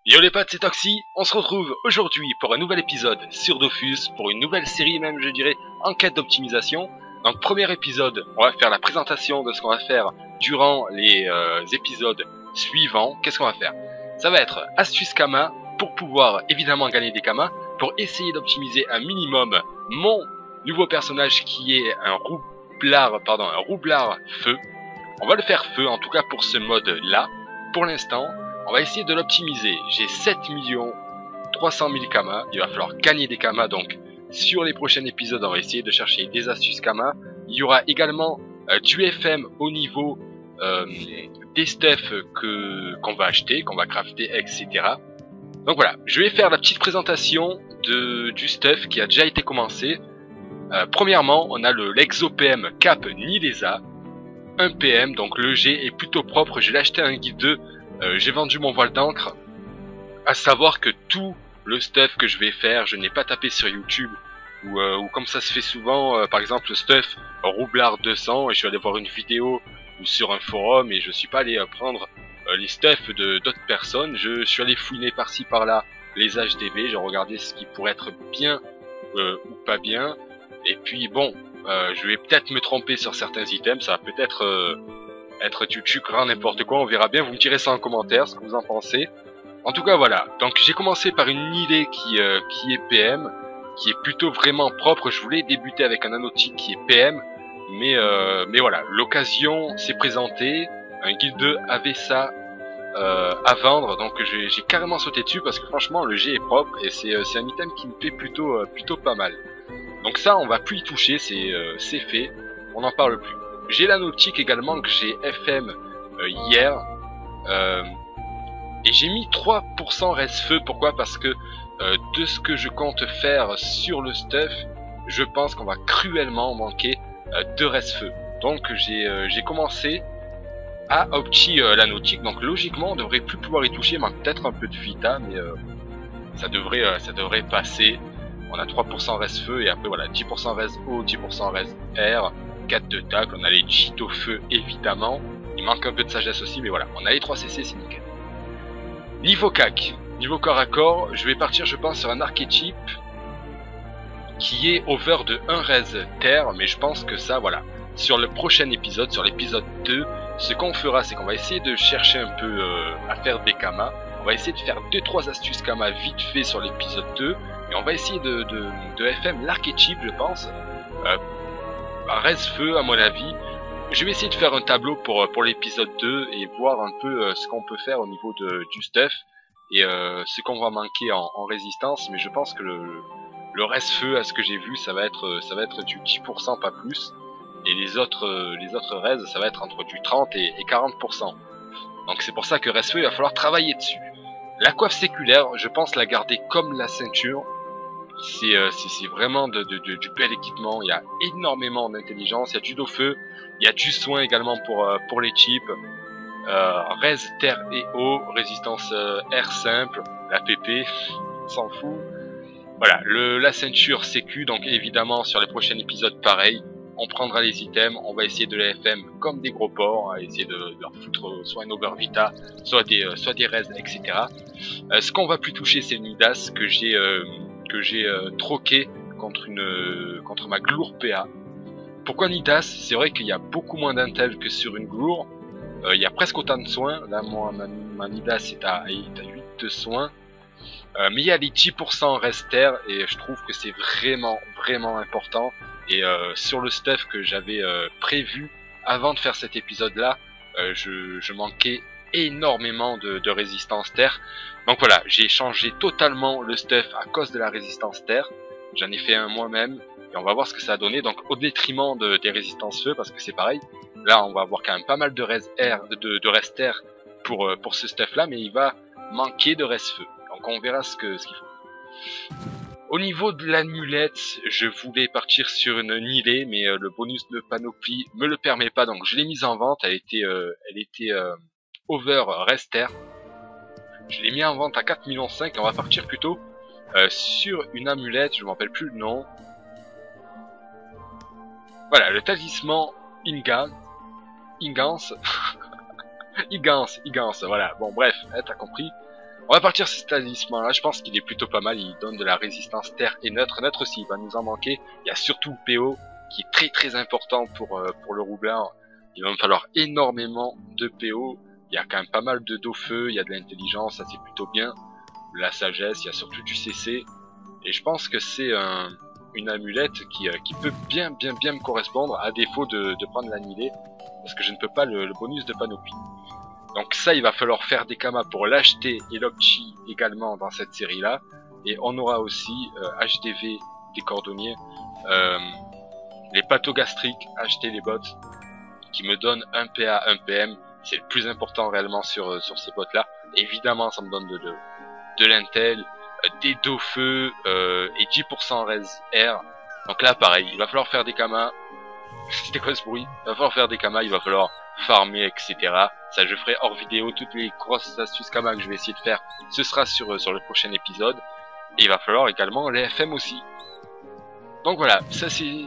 Yo les potes, c'est Toxy, on se retrouve aujourd'hui pour un nouvel épisode sur Dofus, pour une nouvelle série même je dirais, en quête d'optimisation. Donc premier épisode, on va faire la présentation de ce qu'on va faire durant les épisodes suivants. Qu'est-ce qu'on va faire? Ça va être astuce Kama, pour pouvoir évidemment gagner des Kama, pour essayer d'optimiser un minimum mon nouveau personnage qui est un roublard feu. On va le faire feu en tout cas pour ce mode là, pour l'instant. On va essayer de l'optimiser. J'ai 7 300 000 Kama. Il va falloir gagner des Kama. Donc, sur les prochains épisodes, on va essayer de chercher des astuces Kama. Il y aura également du FM au niveau des stuffs qu'on va acheter, qu'on va crafter, etc. Donc voilà, je vais faire la petite présentation du stuff qui a déjà été commencé. Premièrement, on a l'Exo PM Cap Nilesa. 1 PM, donc le G est plutôt propre. Je l'ai acheté à un guide 2. J'ai vendu mon voile d'encre, à savoir que tout le stuff que je vais faire, je n'ai pas tapé sur YouTube ou comme ça se fait souvent, par exemple le stuff roublard 200 et je suis allé voir une vidéo ou sur un forum et je suis pas allé prendre les stuffs d'autres personnes. Je suis allé fouiner par-ci par-là les HDV, j'ai regardé ce qui pourrait être bien ou pas bien et puis bon, je vais peut-être me tromper sur certains items, ça va peut-être être du grand n'importe quoi, on verra bien, vous me direz ça en commentaire, ce que vous en pensez. En tout cas voilà, donc j'ai commencé par une idée qui est PM, qui est plutôt vraiment propre. Je voulais débuter avec un nanotique qui est PM, mais voilà, l'occasion s'est présentée, un guild 2 avait ça à vendre, donc j'ai carrément sauté dessus parce que franchement le G est propre et c'est un item qui me plaît plutôt pas mal. Donc ça on va plus y toucher, c'est fait, on n'en parle plus. J'ai la nautique également que j'ai FM hier et j'ai mis 3% reste feu. Pourquoi? Parce que de ce que je compte faire sur le stuff, je pense qu'on va cruellement manquer de reste feu. Donc j'ai commencé à opti la nautique. Donc logiquement on devrait plus pouvoir y toucher, mais peut-être un peu de Vita, mais ça devrait passer. On a 3% reste feu et après voilà 10% reste eau, 10% reste air. 4 de tacle, on a les cheats au feu évidemment, il manque un peu de sagesse aussi, mais voilà, on a les 3 CC, c'est nickel. Niveau CAC, niveau corps à corps, je vais partir je pense sur un archétype qui est over de 1 res terre, mais je pense que ça voilà, sur le prochain épisode, sur l'épisode 2, ce qu'on fera c'est qu'on va essayer de chercher un peu à faire des Kama, on va essayer de faire 2-3 astuces Kama vite fait sur l'épisode 2, et on va essayer de FM l'archétype je pense, reste feu à mon avis. Je vais essayer de faire un tableau pour l'épisode 2 et voir un peu ce qu'on peut faire au niveau du stuff et ce qu'on va manquer en résistance, mais je pense que le reste feu à ce que j'ai vu ça va être du 10% pas plus et les autres res ça va être entre du 30 et 40%. Donc c'est pour ça que reste feu il va falloir travailler dessus. La coiffe séculaire je pense la garder comme la ceinture. C'est vraiment du bel équipement, il y a énormément d'intelligence, il y a du dos feu, il y a du soin également pour les chips, res terre et eau, résistance air simple, la PP, on s'en fout. Voilà, la ceinture sécu, donc évidemment sur les prochains épisodes pareil, on prendra les items, on va essayer de les FM comme des gros porcs, à essayer de leur foutre soit une Over Vita, soit des res, etc. Ce qu'on va plus toucher c'est une Midas que j'ai troqué contre ma Glour PA. Pourquoi Nidas? C'est vrai qu'il y a beaucoup moins d'intel que sur une Glour. Il y a presque autant de soins. Là, ma Nidas est à 8 de soins. Mais il y a les 10% rester et je trouve que c'est vraiment important. Et sur le stuff que j'avais prévu avant de faire cet épisode-là, je manquais énormément de résistance terre. Donc voilà, j'ai changé totalement le stuff à cause de la résistance terre. J'en ai fait un moi-même et on va voir ce que ça a donné. Donc au détriment des résistances feu, parce que c'est pareil. Là, on va avoir quand même pas mal de reste terre pour ce stuff-là, mais il va manquer de reste feu. Donc on verra ce qu'il faut. Au niveau de l'amulette, je voulais partir sur une Nilée, mais le bonus de panoplie me le permet pas, donc je l'ai mise en vente. Elle était over rester. Je l'ai mis en vente à 4,5 millions. On va partir plutôt sur une amulette, je ne me rappelle plus le nom. Voilà, le talisman Ingans. Igans, voilà. Bon, bref, hein, t'as compris. On va partir sur ce talisman là, je pense qu'il est plutôt pas mal, il donne de la résistance terre et neutre. Neutre aussi, il va nous en manquer. Il y a surtout le PO qui est très très important pour le roublard. Il va me falloir énormément de PO. Il y a quand même pas mal de dos-feu, il y a de l'intelligence, ça c'est plutôt bien. La sagesse, il y a surtout du CC. Et je pense que c'est une amulette qui peut bien me correspondre, à défaut de prendre l'annulé, parce que je ne peux pas le bonus de panoplie. Donc ça, il va falloir faire des kamas pour l'acheter et l'opchi également dans cette série-là. Et on aura aussi HDV des cordonniers, les pathogastriques, acheter les bots, qui me donnent 1 PA, 1 PM. C'est le plus important réellement sur ces bots-là. Évidemment, ça me donne de l'intel, des dos feu et 10% res R. Donc là, pareil, il va falloir faire des kamas. C'était quoi ce bruit? Il va falloir faire des kamas, il va falloir farmer, etc. Ça, je ferai hors vidéo. Toutes les grosses astuces kamas que je vais essayer de faire, ce sera sur le prochain épisode. Et il va falloir également les FM aussi. Donc voilà, ça c'est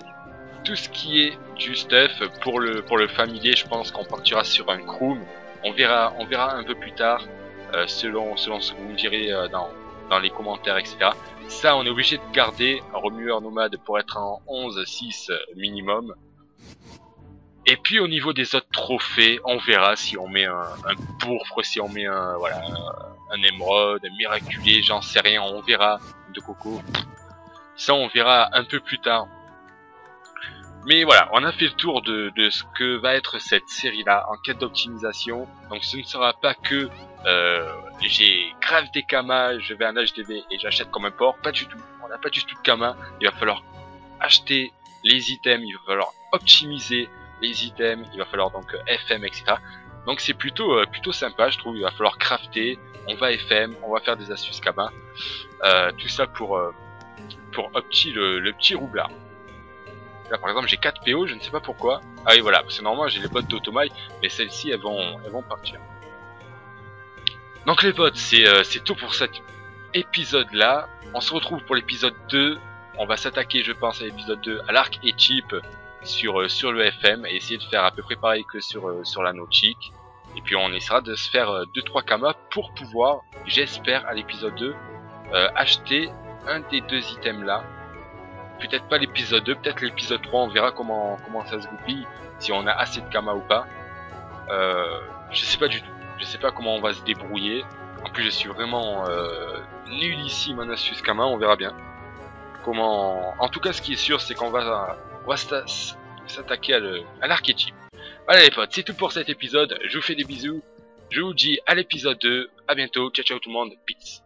tout ce qui est du stuff. Pour le familier, je pense qu'on partira sur un Kroom. On verra un peu plus tard, selon ce que vous me direz dans les commentaires, etc. Ça, on est obligé de garder un remueur nomade pour être en 11-6 minimum. Et puis au niveau des autres trophées, on verra si on met un pourpre, si on met un émeraude, un miraculé, j'en sais rien, on verra, de coco. Ça, on verra un peu plus tard. Mais voilà, on a fait le tour de ce que va être cette série-là en quête d'optimisation. Donc ce ne sera pas que j'ai grave des kamas, je vais en HDV et j'achète comme un porc. Pas du tout, on n'a pas du tout de kamas. Il va falloir acheter les items, il va falloir optimiser les items, il va falloir donc FM, etc. Donc c'est plutôt sympa, je trouve. Il va falloir crafter, on va FM, on va faire des astuces kamas. Tout ça pour opti le petit roublard. Là par exemple j'ai 4 PO, je ne sais pas pourquoi. Ah oui voilà, c'est normal, j'ai les bots d'automail, mais celles-ci elles vont partir. Donc les bots, c'est tout pour cet épisode là. On se retrouve pour l'épisode 2. On va s'attaquer je pense à l'épisode 2 à l'arc et chip sur le FM et essayer de faire à peu près pareil que sur la nautique. Et puis on essaiera de se faire 2-3 kamas pour pouvoir, j'espère à l'épisode 2, acheter un des deux items là. Peut-être pas l'épisode 2, peut-être l'épisode 3, on verra comment ça se goupille, si on a assez de kamas ou pas. Je sais pas du tout, je sais pas comment on va se débrouiller. En plus je suis vraiment nullissime en astuce kama, on verra bien. En tout cas ce qui est sûr c'est qu'on va s'attaquer à l'archétype. Voilà les potes, c'est tout pour cet épisode, je vous fais des bisous, je vous dis à l'épisode 2, à bientôt, ciao ciao tout le monde, peace.